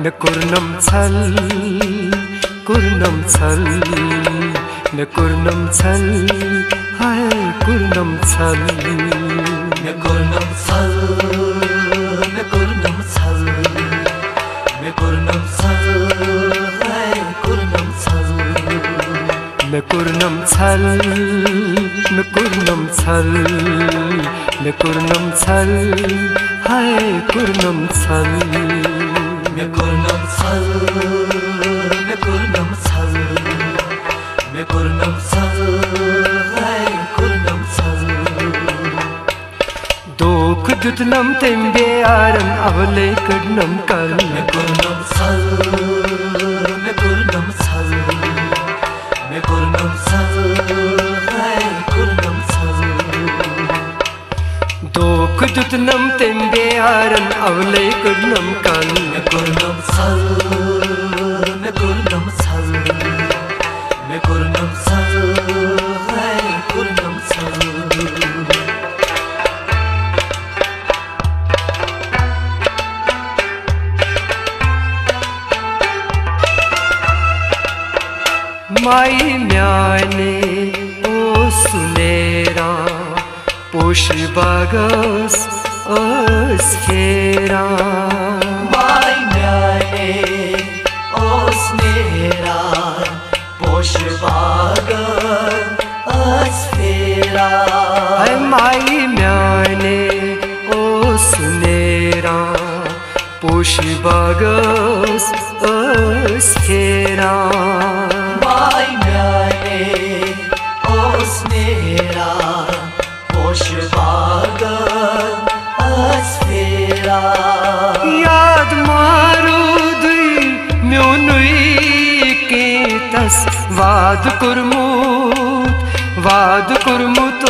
ne kurnam chal kurnam chal ne kurnam chal hai kurnam chal ne kurnam chal ne kurnam chal ne kurnam chal hai kurnam chal ne kurnam chal ne kurnam chal ne kurnam chal hai kurnam chal ne kurnam chal ne kurnam chal ne kurnam chal hai kurnam chal dok dutnam tembe aran avle kadnam kal ne kurnam chal ne kurnam chal ne kurnam chal hai kurnam chal dok dutnam tembe aran avle kadnam kal ne kurnam chal ne kurnam chal ne kurnam chal hai kurnam chal mai myane o sunera posh bagas asfera mai myane o sunera posh bagas asfera ai mai myane o sunera posh bagas asfera mai myane o sunera posh bagas asfera याद मारो दुई म्योनुई के तस वाद कुर्मुत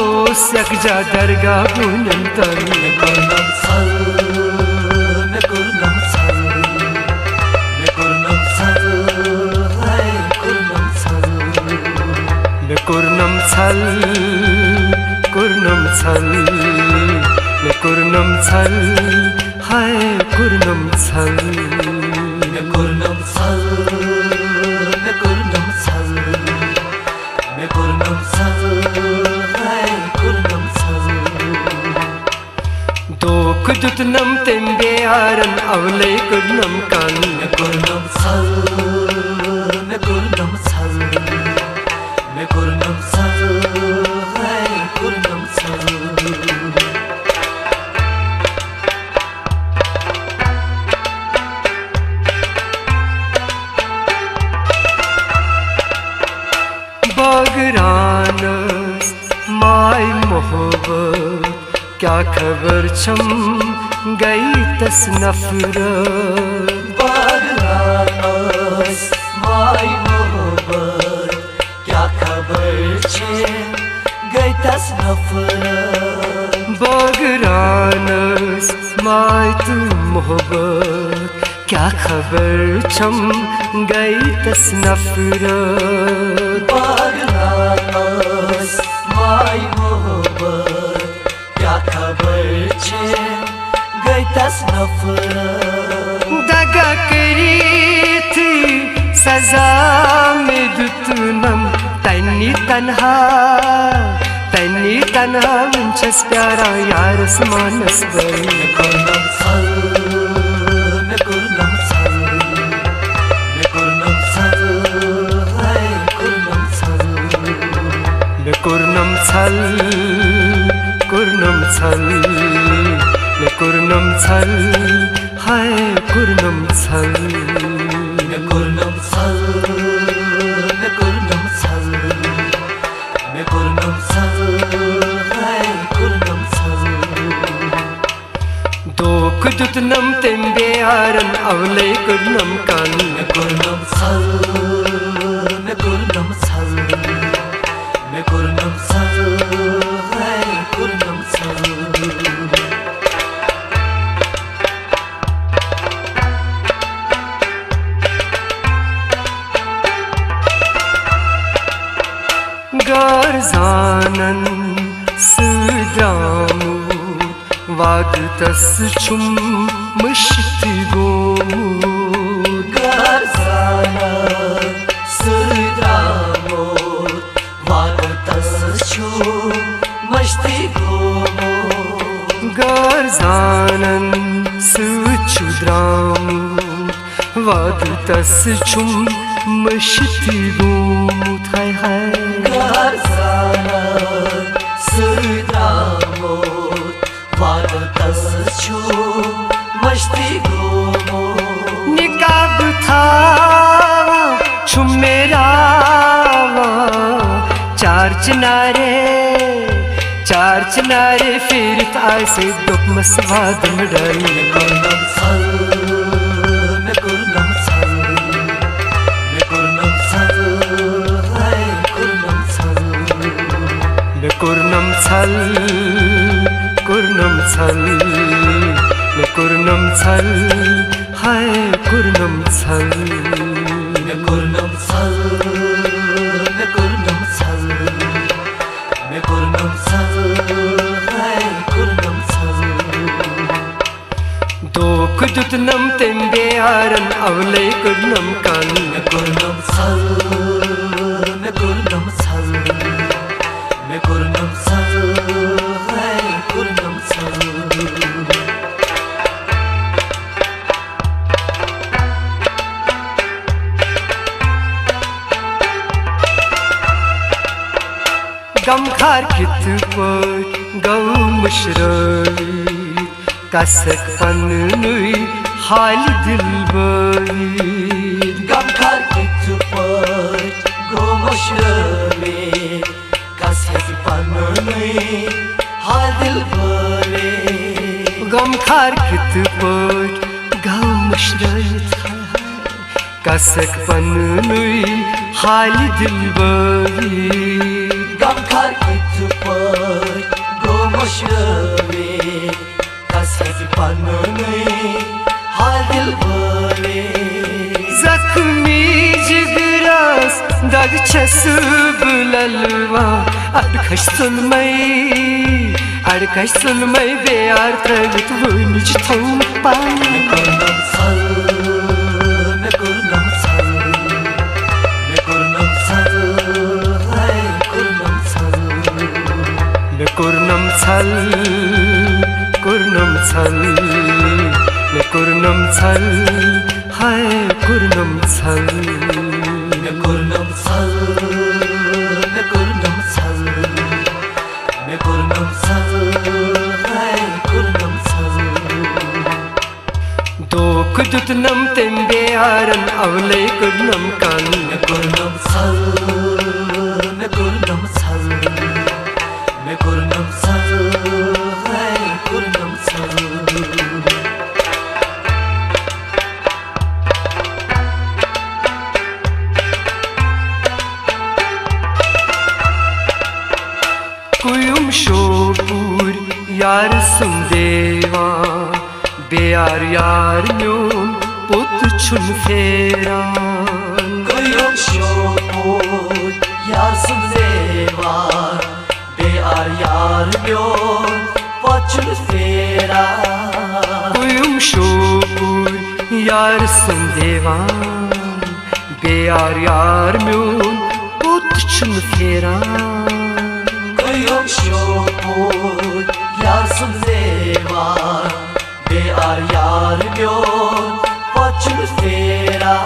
ओ सक्जा दरगा गुनंतर ne kurnam chal ne kurnam chal ne kurnam chal hai kurnam chal ne kurnam chal kurnam chal ne kurnam chal hai kurnam chal ne kurnam chal ne kurnam chal ne kurnam chal hai kurnam chal dok dutnam tembe aran avle kurnam kal ne kurnam chal ne kurnam chal ne kurnam chal hai kurnam chal bagranus mai mohabbat क्या खबर छम गई तस नफरत bagranus mai mohabbat kya khabar che gai tas nafrat bagranus mai tu mohabbat क्या खबर छम गई तस नफरत bagranus mai mohabbat kya khabar che gai tas nafrat दगा करी थी सजा में दुतनम तन्नी तन्हा विंचस प्यारा यार समानस बई ne kurnam chal ne kurnam chal ne kurnam chal hai kurnam chal ne kurnam chal kurnam chal ne kurnam chal hai kurnam chal ne kurnam chal ne kurnam chal ne kurnam chal hai kurnam chal dok dutnam tembe aran avle kurnam kal ne kurnam chal ne kurnam chal ne kurnam chal hai kurnam chal garzanan sıdramu vad tas çum mışti gomu gomo Garzanan suçu dramut Vadu tas çum mışti gumut hay hay Garzana Sudramot Vartas Chu Mashti Gomo Nikab tha çum mera चार चिनारे फिरत आसे दुख मसवाद मड़ाई Kurnam sal Me kurnam sal Me kurnam sal Hai kurnam sal Me kurnam sal Kurnam sal Me kurnam sal Hai kurnam sal Me kurnam sal Me kurnam sal Me kurnam sal Hai kurnam sal Dok dutnam tembe aran avlay kurnam kan Me kurnam sal Me kurnam sal Me kurnam sal Hai kurnam sal Gam khar kit par gau mashrawi Kasak panui hal dilbari Gam khar kitpat Gomoshrawe Kasaki pananai Hal dilbare Gam khar kit par gau mashrawi Kasak panui hal dilbari Gam khar kitpat Gomoshrawe Kasaki pananai Hal dilbare Zakhmi jigras dag chasu bulalwa Adkash sulmay beyar travit vunj thum pan Kurnam sal Me kurnam sal Me kurnam sal Hai kurnam sal Me kurnam sal Kurnam sal Me kurnam sal Hai kurnam sal Me kurnam sal Me kurnam sal Me kurnam sal Hai kurnam sal Dok dutnam tembe aran avlay kurnam kan Me kurnam sal Me kurnam sal Me kurnam sal Hai kurnam sal Kuyum şopur yar sundeva Beyar yar myum put çun feran Koyum şoput yarsın zevar Beyar yar myon Paçul fera Kuyum şopur yar sundeva Beyar yar myum put çun feran Koyum şoput yarsın zevar Beyar yar myon Paçul fera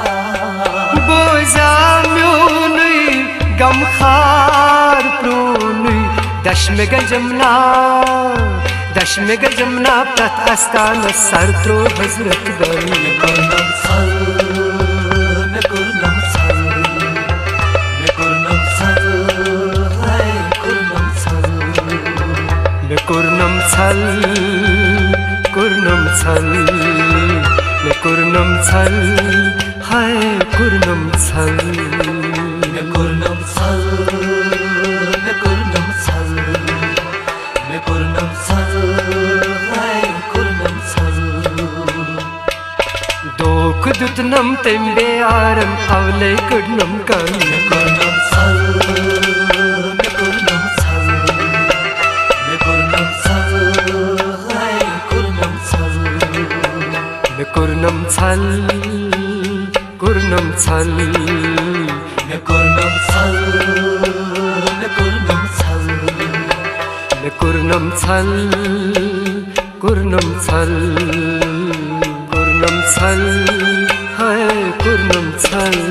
Boza myunuy gam khar prunuy Dashme gajamna prat astana sartro hazrat bari Me kurnam sal Me kurnam sal Me kurnam sal Hai kurnam sal Me kurnam sal Kurnam sal Me kurnam sal Hai kurnam sal Me kurnam sal Me kurnam sal Me kurnam sal Hai kurnam sal Dok dutnam tembe aran avlay kurnam kan Me kurnam sal Me kurnam sal Me kurnam sal Hai kurnam sal Me kurnam sal Kurnam sal Me kurnam sal Me kurnam sal Me kurnam Kurnam chal Kurnam chal Hai Kurnam chal